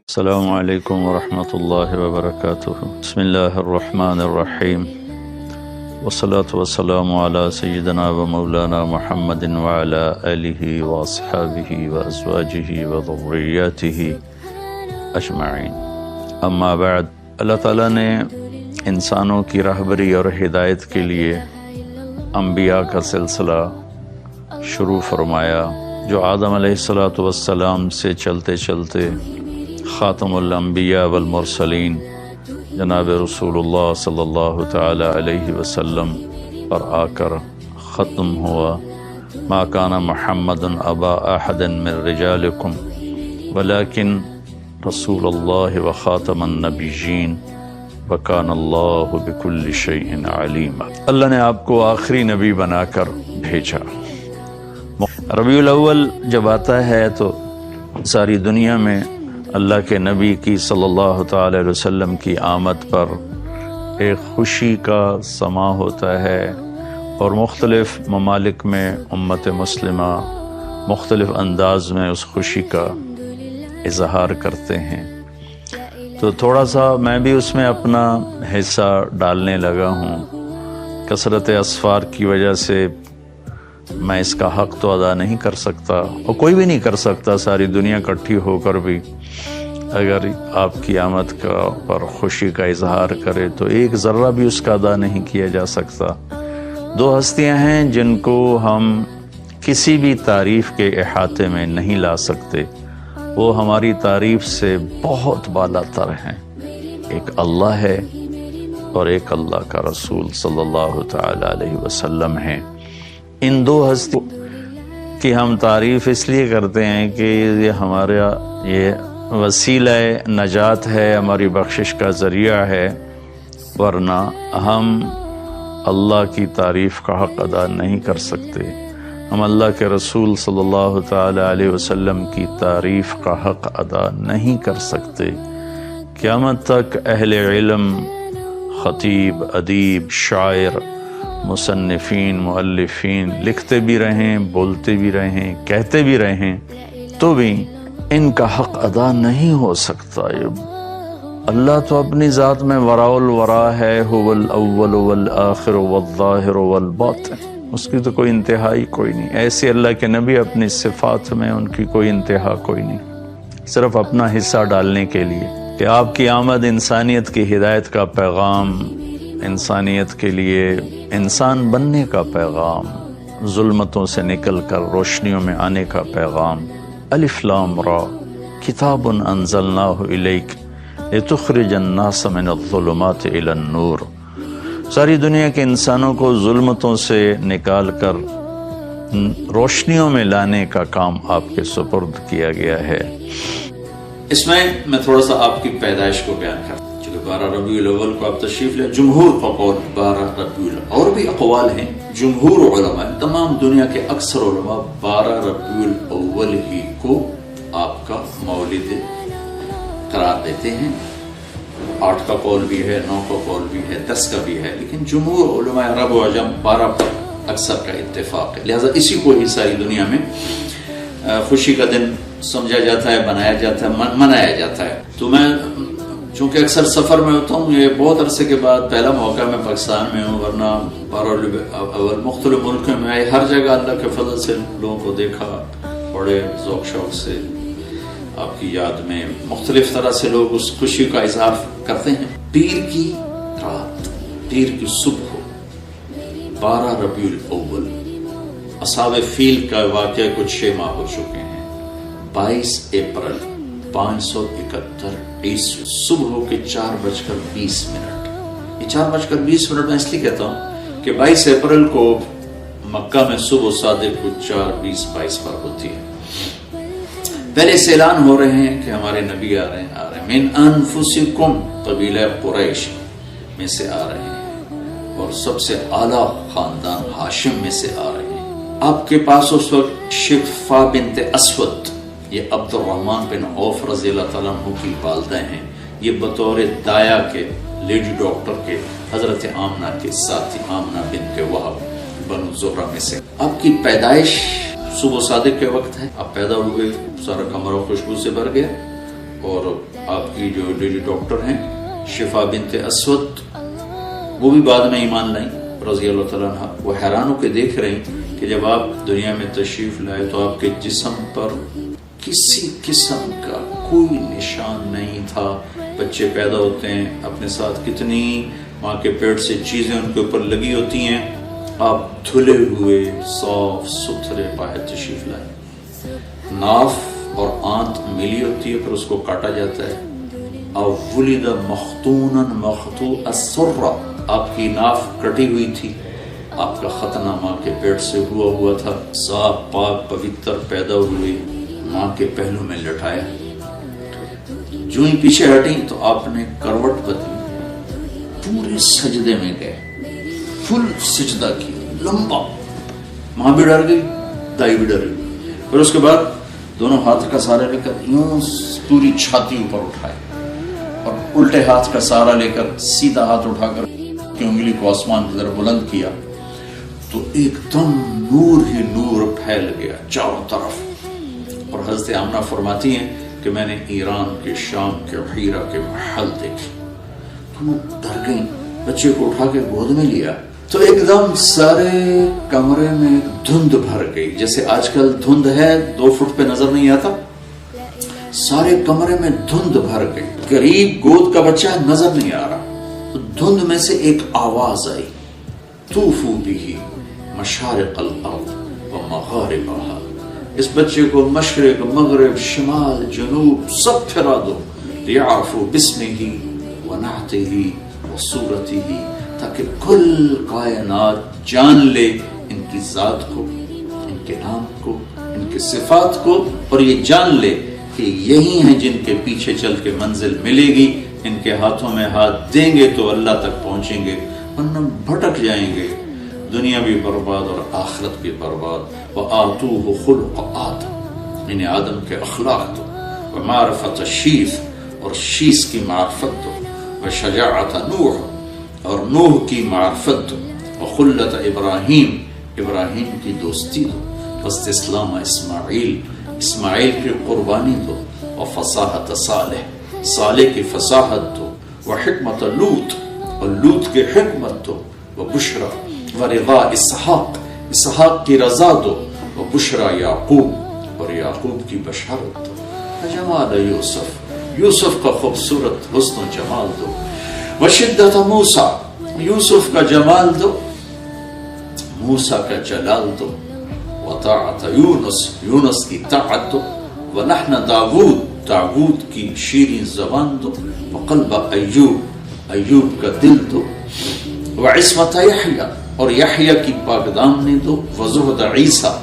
السلام علیکم ورحمۃ اللہ وبرکاتہ۔ بسم اللہ الرحمن الرحیم، والصلاة والسلام علی سیدنا و مولانا محمد وعلی آلہ واصحابہ وازواجہ وذریاتہ اجمعین۔ اما بعد، اللہ تعالیٰ نے انسانوں کی رہبری اور ہدایت کے لیے انبیاء کا سلسلہ شروع فرمایا، جو آدم علیہ السلام سے چلتے چلتے خاتم الانبیاء والمرسلین جناب رسول اللہ صلی اللہ تعالی علیہ وسلم پر آ کر ختم ہوا۔ ما کان محمد ابا احد من رجالکم ولکن رسول اللہ وخاتم النبیین وکان اللہ بکل شیء علیم۔ اللہ نے آپ کو آخری نبی بنا کر بھیجا۔ ربیع الاول جب آتا ہے تو ساری دنیا میں اللہ کے نبی کی صلی اللہ تعالی علیہ وسلم کی آمد پر ایک خوشی کا سما ہوتا ہے، اور مختلف ممالک میں امت مسلمہ مختلف انداز میں اس خوشی کا اظہار کرتے ہیں۔ تو تھوڑا سا میں بھی اس میں اپنا حصہ ڈالنے لگا ہوں۔ کثرت اسفار کی وجہ سے میں اس کا حق تو ادا نہیں کر سکتا، اور کوئی بھی نہیں کر سکتا، ساری دنیا اکٹھی ہو کر بھی اگر آپ کی آمد کا پر خوشی کا اظہار کرے تو ایک ذرہ بھی اس کا ادا نہیں کیا جا سکتا۔ دو ہستیاں ہیں جن کو ہم کسی بھی تعریف کے احاطے میں نہیں لا سکتے، وہ ہماری تعریف سے بہت بالا تر ہیں۔ ایک اللہ ہے اور ایک اللہ کا رسول صلی اللہ تعالی علیہ وسلم ہے۔ ان دو ہستیوں کی ہم تعریف اس لیے کرتے ہیں کہ یہ ہمارا یہ وسیلہ نجات ہے، ہماری بخشش کا ذریعہ ہے، ورنہ ہم اللہ کی تعریف کا حق ادا نہیں کر سکتے۔ ہم اللہ کے رسول صلی اللہ تعالی علیہ وسلم کی تعریف کا حق ادا نہیں کر سکتے۔ قیامت تک اہل علم، خطیب، ادیب، شاعر، مصنفین، مؤلفین لکھتے بھی رہیں، بولتے بھی رہیں، کہتے بھی رہیں، تو بھی ان کا حق ادا نہیں ہو سکتا۔ اللہ تو اپنی ذات میں وراء الورا ہے، هو الاول والآخر والظاہر والباطن، اس کی تو کوئی انتہائی کوئی نہیں۔ ایسے اللہ کے نبی اپنی صفات میں ان کی کوئی انتہا کوئی نہیں، صرف اپنا حصہ ڈالنے کے لیے کہ آپ کی آمد انسانیت کی ہدایت کا پیغام، انسانیت کے لیے انسان بننے کا پیغام، ظلمتوں سے نکل کر روشنیوں میں آنے کا پیغام۔ الف لام را کتاب انزلناہ الیک لتخرج الناس من الظلمات الی النور۔ ساری دنیا کے انسانوں کو ظلمتوں سے نکال کر روشنیوں میں لانے کا کام آپ کے سپرد کیا گیا ہے۔ اس میں تھوڑا سا آپ کی پیدائش کو بیان کرتا ہوں۔ 12 ربیع الاول کو آپ تشریف لیں، جمہور کا قول 12 ربیع الاول، اور بھی اقوال ہیں، جمہور علماء، تمام دنیا کے اکثر علماء 12 ربیع الاول ہی کو آپ کا مولد قرار دیتے ہیں۔ 8 کا قول بھی ہے، 9 کا قول بھی ہے، 10 کا بھی ہے، لیکن جمہور علماء عرب و عجم 12 پر اکثر کا اتفاق ہے، لہذا اسی کو ہی ساری دنیا میں خوشی کا دن سمجھا جاتا ہے، بنایا جاتا ہے، منایا جاتا ہے۔ تو میں چونکہ اکثر سفر میں ہوتا ہوں، یہ بہت عرصے کے بعد پہلا موقع میں پاکستان میں ہوں، ورنہ 12 ربیع الاول مختلف ملکوں میں ہر جگہ اللہ کے فضل سے لوگوں کو دیکھا، بڑے ذوق شوق سے آپ کی یاد میں مختلف طرح سے لوگ اس خوشی کا اظہار کرتے ہیں۔ پیر کی رات، پیر کی صبح، 12 ربیع الاول، اصحاب فیل کا واقعہ کچھ 6 ماہ ہو چکے ہیں۔ 22 اپریل 571 عیسوی، صبح کے 4:20۔ یہ 4:20 میں اس لیے کہتا ہوں کہ 22 اپریل کو مکہ میں صبح صادق کو 4:20-22 پر ہوتی ہے۔ پہلے سے اعلان ہو رہے ہیں کہ ہمارے نبی آ رہے ہیں، من انفسکم، قبیلہ قریش میں سے آ رہے ہیں، اور سب سے اعلیٰ خاندان ہاشم میں سے آ رہے ہیں۔ آپ کے پاس اس وقت شفا بنت اسود، یہ عبد الرحمن بن عوف رضی اللہ تعالیٰ عنہ کی والدہ ہیں، یہ بطور دایا کے، لیڈی ڈاکٹر کے، حضرت آمنہ کے ساتھی، آمنہ بنت وہب بنو زہرہ میں سے۔ آپ کی پیدائش صبح صادق کے وقت ہے، آپ پیدا ہوئے، سارا کمرہ خوشبو سے بھر گیا، اور آپ کی جو لیڈی ڈاکٹر ہیں شفا بنت اسود، وہ بھی بعد میں ایمان لائیں رضی اللہ تعالیٰ عنہ۔ وہ حیران ہو کے دیکھ رہے ہیں کہ جب آپ دنیا میں تشریف لائے تو آپ کے جسم پر کسی قسم کا کوئی نشان نہیں تھا۔ بچے پیدا ہوتے ہیں، اپنے ساتھ کتنی ماں کے پیٹ سے چیزیں ان کے اوپر لگی ہوتی ہیں، آپ دھلے ہوئے صاف ستھرے باہر تشریف لائے۔ ناف اور آنت ملی ہوتی ہے، پھر اس کو کاٹا جاتا ہے۔ ولد مختونا مختوع السرہ، آپ کی ناف کٹی ہوئی تھی، آپ کا ختنہ ماں کے پیٹ سے ہوا تھا، صاف پاک پوتر پیدا ہوئے، ماں کے پہلو میں لٹایا۔ جو ہی پیچھے ہٹی تو آپ نے کروٹ بدلی، پورے سجدے میں گئے، فل سجدہ کیا لمبا۔ ماں بھی ڈر گئی، دائی بھی ڈر گئی۔ پھر اس کے بعد دونوں ہاتھ کا سہارا لے کر یوں پوری چھاتی اوپر اٹھائے اور الٹے ہاتھ کا سہارا لے کر سیدھا ہاتھ اٹھا کر انگلی کو آسمان کی طرف بلند کیا تو ایک دم نور ہی نور پھیل گیا چاروں طرف۔ اور حضرت آمنہ فرماتی ہیں کہ میں نے ایران کے، شام کے، حیرہ کے محل دیکھے تو وہ ڈر گئی، بچے کو اٹھا کے گود میں لیا تو ایک دم سارے کمرے میں دھند بھر گئی، جیسے آج کل دھند ہے 2 فٹ پہ نظر نہیں آتا، سارے کمرے میں دھند بھر گئی، قریب گود کا بچہ نظر نہیں آ رہا۔ تو دھند میں سے ایک آواز آئی، طوفوا بہ مشارق الارض ومغاربها، اس بچے کو مشرق، مغرب، شمال، جنوب سب پھرا دو، لیعرفوا باسمہ ونعتہ وصورتہ، تاکہ کل کائنات جان لے ان کی ذات کو، ان کے نام کو، ان کے صفات کو، اور یہ جان لے کہ یہی ہیں جن کے پیچھے چل کے منزل ملے گی، ان کے ہاتھوں میں ہاتھ دیں گے تو اللہ تک پہنچیں گے، ورنہ بھٹک جائیں گے، دنیا بھی برباد اور آخرت بھی برباد۔ وآتوہ خلق آدم، انہیں آدم کے اخلاق دو، ومعرفت شیث، اور شیث کی معرفت دو، وشجاعت نوح، اور نوح کی معرفت دو، وخلت ابراہیم، ابراہیم کی دوستی دو، واستسلام اسماعیل، اسماعیل کی قربانی دو، وفصاحت صالح، صالح کی فصاحت دو، وحکمت لوط، اور لوط کی حکمت دو، وبشرا ورضا اسحاق، اسحاق کی رضا دو، وبشرا یعقوب، اور یعقوب کی بشارت دو، وجمال یوسف، یوسف کا خوبصورت حسن و جمال دو، وشدت موسیٰ، یوسف کا جمال دو، موسیٰ کا جلال دو، وطاعت یونس، یونس کی طاعت دو، ولحن داود، داود کی شیریں زبان دو، وقلب ایوب، ایوب کا دل دو، وعصمت یحییٰ، اور یحییٰ کی پاکدامنی دو، وزہد عیسیٰ،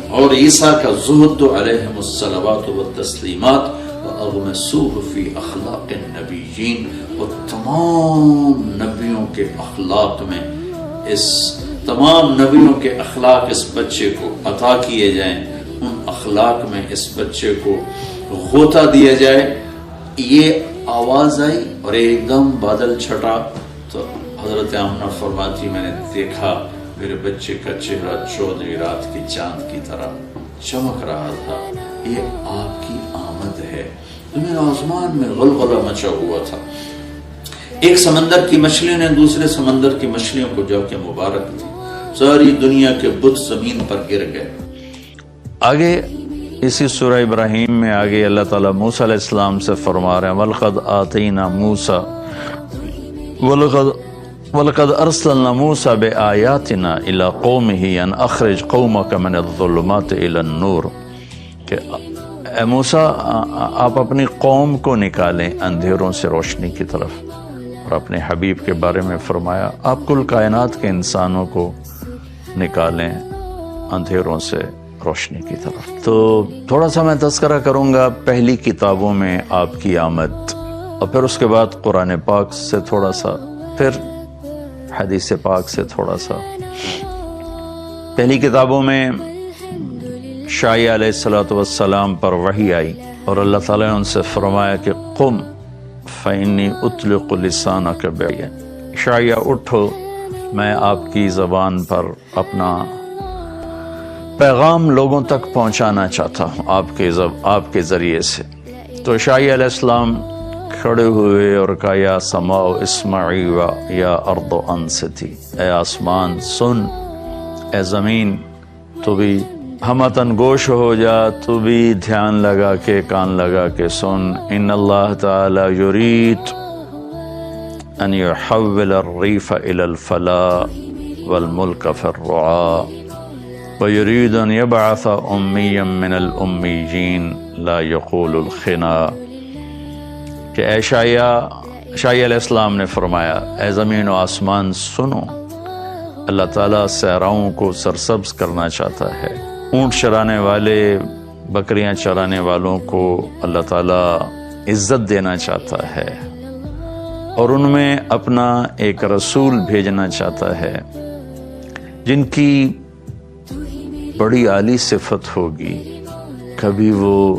اور عیسیٰ کا زہد دو، علیہم الصلوات والتسلیمات، واغمسوہ فی اخلاق النبیین، اور تمام نبیوں کے اخلاق میں، اس تمام نبیوں کے اخلاق اس بچے کو عطا کیے جائیں، ان اخلاق میں اس بچے کو غوطہ دیا جائے۔ یہ آواز آئی اور ایک دم بادل چھٹا تو حضرت آمنہ فرماتی میں نے دیکھا میرے بچے کا چہرہ 14ویں رات کی چاند کی طرح چمک رہا تھا، یہ آپ کی آمد ہے۔ زمین آسمان میں غلغلہ مچا ہوا تھا، ایک سمندر کی مچھلیوں نے دوسرے سمندر کی مچھلیوں کو جا کے مبارک دی، ساری دنیا کے بت زمین پر گر گئے۔ آگے اسی سورہ ابراہیم میں آگے اللہ تعالیٰ موسیٰ علیہ السلام سے فرما رہے ہیں وَلَقَدْ آتَيْنَا مُوسَىٰ وَلَقَدْ أَرْسَلْنَا مُوسَىٰ بِآيَاتِنَا إِلَىٰ قَوْمِهِ أَنْ أَخْرِجْ قَوْمَكَ مِنَ الظُّلُمَاتِ إِلَى النُّورِ، کہ اے موسیٰ آپ اپنی قوم کو نکالیں اندھیروں سے روشنی کی طرف، اور اپنے حبیب کے بارے میں فرمایا آپ کل کائنات کے انسانوں کو نکالیں اندھیروں سے روشنی کی طرف۔ تو تھوڑا سا میں تذکرہ کروں گا پہلی کتابوں میں آپ کی آمد، اور پھر اس کے بعد قرآن پاک سے تھوڑا سا، پھر حدیث پاک سے تھوڑا سا۔ پہلی کتابوں میں شایع علیہ السلام پر وحی آئی اور اللہ تعالیٰ نے ان سے فرمایا کہ قم فإنی اطلق لسانک بعین، شایع اٹھو میں آپ کی زبان پر اپنا پیغام لوگوں تک پہنچانا چاہتا ہوں آپ کے ذریعے سے۔ تو شایع علیہ السلام کھڑے ہوئے اور کہا یا سماء اسمعی و یا ارض انصتی، اے آسمان سن، اے زمین تو بھی ہمتن گوش ہو جا، تو بھی دھیان لگا کے کان لگا کے سن، ان اللہ تعالی یرید ان يحول الریف الى الفلاح والملک فی الرعاء ويريد ان يبعث امیا من الامیین لا یقول الخنا، کہ اے شایع علیہ السلام نے فرمایا اے زمین و آسمان سنو، اللہ تعالیٰ صحراؤں کو سرسبز کرنا چاہتا ہے، اونٹ چرانے والے بکریاں چرانے والوں کو اللہ تعالیٰ عزت دینا چاہتا ہے، اور ان میں اپنا ایک رسول بھیجنا چاہتا ہے جن کی بڑی عالی صفت ہوگی، کبھی وہ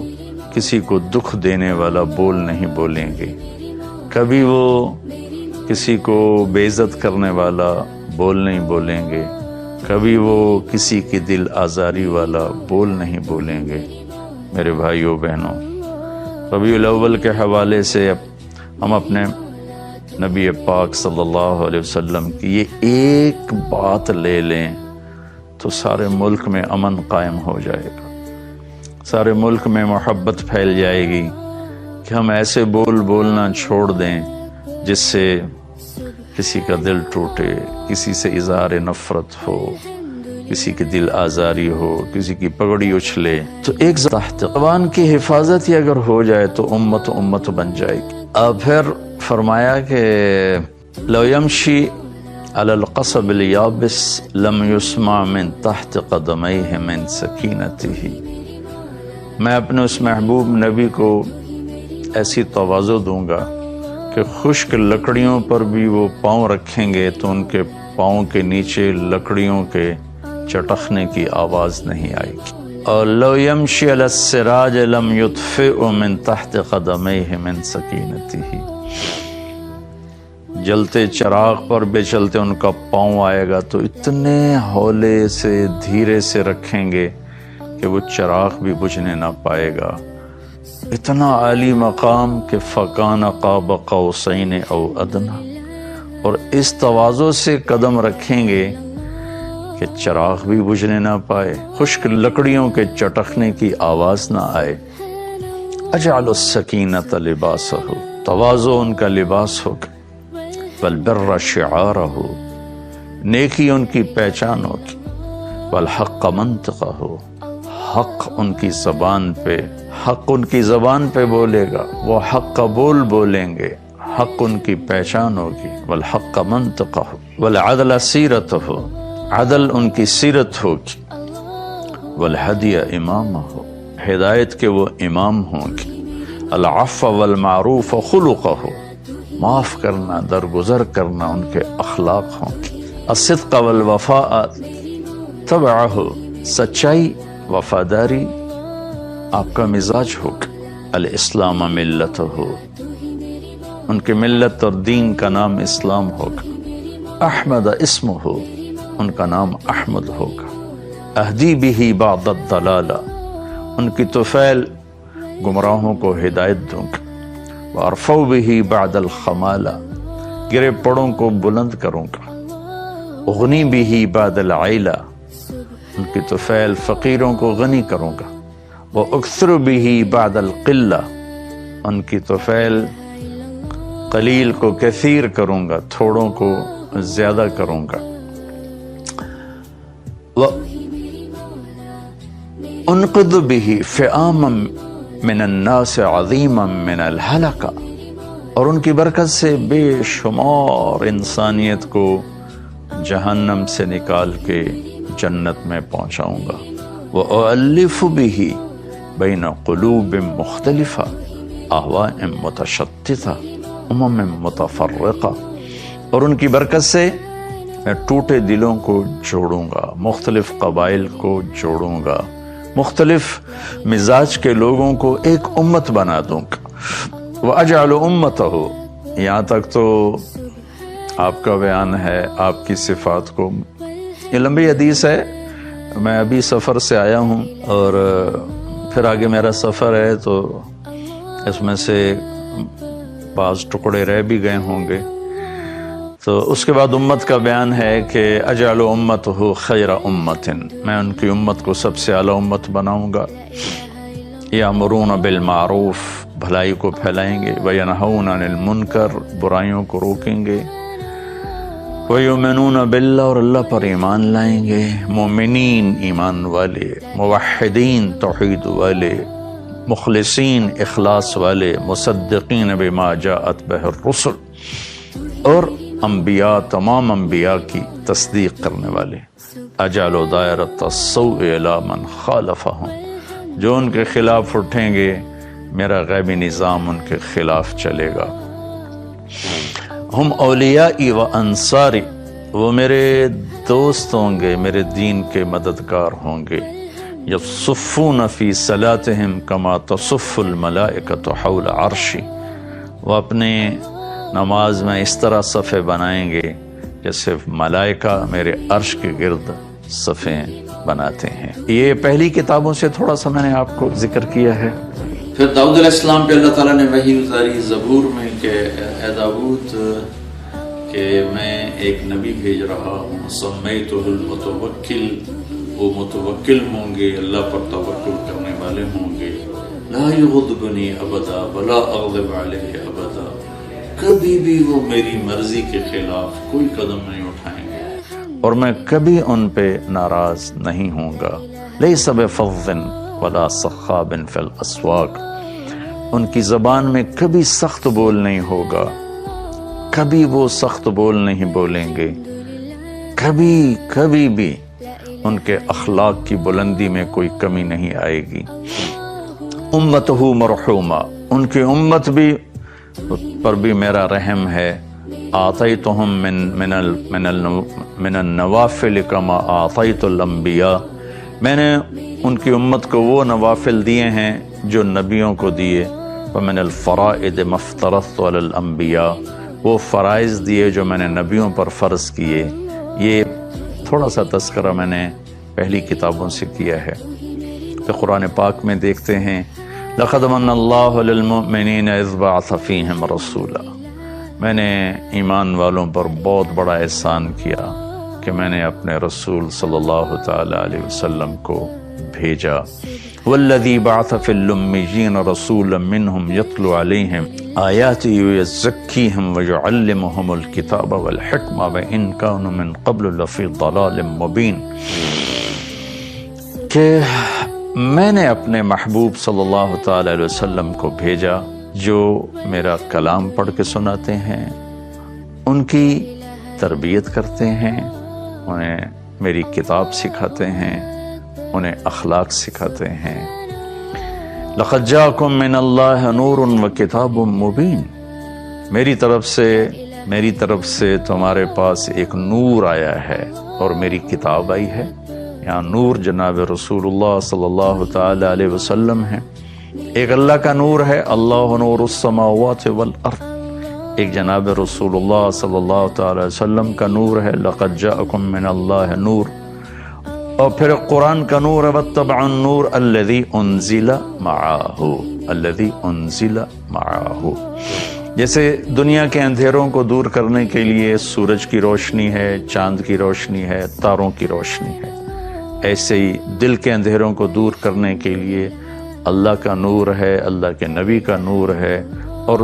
کسی کو دکھ دینے والا بول نہیں بولیں گے، کبھی وہ کسی کو بے عزت کرنے والا بول نہیں بولیں گے، کبھی وہ کسی کی دل آزاری والا بول نہیں بولیں گے۔ میرے بھائیوں بہنوں، ربیع الاول کے حوالے سے ہم اپنے نبی پاک صلی اللہ علیہ وسلم کی یہ ایک بات لے لیں تو سارے ملک میں امن قائم ہو جائے گا، سارے ملک میں محبت پھیل جائے گی کہ ہم ایسے بولنا چھوڑ دیں جس سے کسی کا دل ٹوٹے، کسی سے اظہار نفرت ہو، کسی کی دل آزاری ہو، کسی کی پگڑی اچھلے۔ تو ایک زبان کی حفاظت ہی اگر ہو جائے تو امت بن جائے گی۔ اب پھر فرمایا کہ لو یمشی علی القصب الیابس لم یسمع من تحت قدمیہ من سکینتہ، میں اپنے اس محبوب نبی کو ایسی تواضع دوں گا کہ خشک لکڑیوں پر بھی وہ پاؤں رکھیں گے تو ان کے پاؤں کے نیچے لکڑیوں کے چٹخنے کی آواز نہیں آئے گی۔ اور لو یمشی علی السراج لم یطفئ من تحت قدمیہ من سکینتہ، جلتے چراغ پر بے چلتے ان کا پاؤں آئے گا تو اتنے ہولے سے دھیرے سے رکھیں گے کہ وہ چراغ بھی بجھنے نہ پائے گا۔ اتنا عالی مقام کہ فَكَانَ قَابَ قَوْسَيْنِ أَوْ أَدْنَىٰ، اور اس تواضع سے قدم رکھیں گے کہ چراغ بھی بجھنے نہ پائے، خشک لکڑیوں کے چٹخنے کی آواز نہ آئے۔ اجعل السکینۃ لباسہ، تواضع ان کا لباس ہوگا، والبر شعارہ، نیکی ان کی پہچان ہوگی، والحق منطقہ، حق ان کی زبان پہ، حق ان کی زبان پہ بولے گا، وہ حق کا بول بولیں گے، حق ان کی پہچان ہوگی، والحق منطقہ، والعدل سیرتہ، عدل ان کی سیرت ہوگی، والہدی امامہ، ہدایت کے وہ امام ہوں گے، العفو والمعروف خلقہ، معاف کرنا، درگزر کرنا ان کے اخلاق ہوں گے، الصدق والوفاء تبعہ، سچائی وفاداری آپ کا مزاج ہوگا، الاسلام ملتہ، ان کے ملت اور دین کا نام اسلام ہوگا، احمد اسمہ، ان کا نام احمد ہوگا، اہدی بہ بعد الضلالہ، ان کی طفیل گمراہوں کو ہدایت دوں گا، وارفع بہ بعد الخمالہ، گرے پڑوں کو بلند کروں گا، اغنی بہ بعد العیلہ، ان کی طفیل فقیروں کو غنی کروں گا، وَأُكْثِرُ بِهِ بَعْدَ الْقِلَّةِ، ان کی طفیل قلیل کو کثیر کروں گا، تھوڑوں کو زیادہ کروں گا، وَأُنْقِذُ بِهِ فِئَامًا مِنَ النَّاسِ عَظِيمًا مِنَ الْهَلَكَةِ، اور ان کی برکت سے بے شمار انسانیت کو جہنم سے نکال کے جنت میں پہنچاؤں گا، وَأُؤَلِّفُ بِهِ بَيْنَ قُلُوبٍ مُخْتَلِفَةٍ أَهْوَاءٍ مُتَشَتِّتَةٍ أُمَمٍ مُتَفَرِّقَةٍ، اور ان کی برکت سے میں ٹوٹے دلوں کو جوڑوں گا، مختلف قبائل کو جوڑوں گا، مختلف مزاج کے لوگوں کو ایک امت بنا دوں گا، وَأَجْعَلُ أُمَّتَهُ، یہاں تک تو آپ کا بیان ہے آپ کی صفات کو، یہ لمبی حدیث ہے، میں ابھی سفر سے آیا ہوں اور پھر آگے میرا سفر ہے، تو اس میں سے بعض ٹکڑے رہ بھی گئے ہوں گے۔ تو اس کے بعد امت کا بیان ہے کہ اجعل امتہ خیر امت، میں ان کی امت کو سب سے اعلیٰ امت بناؤں گا۔ یامرون بالمعروف، بھلائی کو پھیلائیں گے، وینہون عن المنکر، برائیوں کو روکیں گے، ویؤمنون باللہ، اور اللہ پر ایمان لائیں گے، مومنین ایمان والے، موحدین توحید والے، مخلصین اخلاص والے، مصدقین بما جاءت بہ الرسل، اور انبیاء تمام انبیاء کی تصدیق کرنے والے۔ اجعل دائرۃ السوء الی من خالفہم، جو ان کے خلاف اٹھیں گے میرا غیبی نظام ان کے خلاف چلے گا۔ ہم اولیائی و انصاری، وہ میرے دوست ہوں گے، میرے دین کے مددگار ہوں گے۔ یصفون فی صلاتہم کما تصف الملائکۃ حول عرشی، وہ اپنے نماز میں اس طرح صفیں بنائیں گے جیسے ملائکہ میرے عرش کے گرد صفیں بناتے ہیں۔ یہ پہلی کتابوں سے تھوڑا سا میں نے آپ کو ذکر کیا ہے۔ پھر داؤد علیہ السلام پہ اللہ تعالیٰ نے وحی اتاری زبور میں کہ اے داؤد، کہ میں ایک نبی بھیج رہا ہوں، سمیتہ المتوکل، وہ متوکل ہوں گے، اللہ پر توکل کرنے والے ہوں گے۔ لا یغضبنی ابدا ولا اغضب علیہ ابدا، کبھی بھی وہ میری مرضی کے خلاف کوئی قدم نہیں اٹھائیں گے، اور میں کبھی ان پہ ناراض نہیں ہوں گا۔ لیس بفظ ولا صخاب فی الاسواق، ان کی زبان میں کبھی سخت بول نہیں ہوگا، کبھی وہ سخت بول نہیں بولیں گے، کبھی بھی ان کے اخلاق کی بلندی میں کوئی کمی نہیں آئے گی۔ امتہ مرحومہ، ان کی امت بھی پر بھی میرا رحم ہے۔ آتیتہم من النوافل کما آتیت الانبیاء، میں نے ان کی امت کو وہ نوافل دیے ہیں جو نبیوں کو دیے۔ ومن الفرائض ما افترضت علی الانبیاء، وہ فرائض دیے جو میں نے نبیوں پر فرض کیے۔ یہ تھوڑا سا تذکرہ میں نے پہلی کتابوں سے کیا ہے۔ تو قرآن پاک میں دیکھتے ہیں لقد من اللہ علی المؤمنین اذ بعث فیہم رسولا، میں نے ایمان والوں پر بہت بڑا احسان کیا کہ میں نے اپنے رسول صلی اللہ تعالی علیہ وسلم کو بھیجا۔ والذی بعث فی الامیین رسولا منہم یتلو علیہم آیاتی ویزکیہم ویعلمہم الکتاب والحکمہ وان کانوا من قبل لفی ضلال مبین، کہ میں نے اپنے محبوب صلی اللہ تعالی علیہ وسلم کو بھیجا جو میرا کلام پڑھ کے سناتے ہیں، ان کی تربیت کرتے ہیں، انہیں میری کتاب سکھاتے ہیں، انہیں اخلاق سکھاتے ہیں۔ لقد جاءکم من اللہ نور و کتاب مبین، میری طرف سے تمہارے پاس ایک نور آیا ہے اور میری کتاب آئی ہے۔ یہاں نور جناب رسول اللہ صلی اللہ تعالی علیہ وسلم ہے۔ ایک اللہ کا نور ہے، اللہ نور السماوات والارض، ایک جناب رسول اللہ صلی اللہ تعالی علیہ وسلم کا نور ہے، لقد جاءکم من اللہ نور، اور پھر قرآن کا نور ہے، واتبعوا النور الذی انزل معہ، جیسے دنیا کے اندھیروں کو دور کرنے کے لیے سورج کی روشنی ہے، چاند کی روشنی ہے، تاروں کی روشنی ہے، ایسے ہی دل کے اندھیروں کو دور کرنے کے لیے اللہ کا نور ہے، اللہ کے نبی کا نور ہے، اور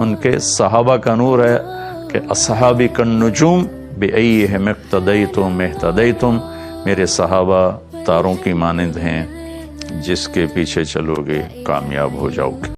ان کے صحابہ کا نور ہے کہ اصحابی کالنجوم بأیہم اقتدیتم اہتدیتم، میرے صحابہ تاروں کی مانند ہیں، جس کے پیچھے چلو گے کامیاب ہو جاؤ گے۔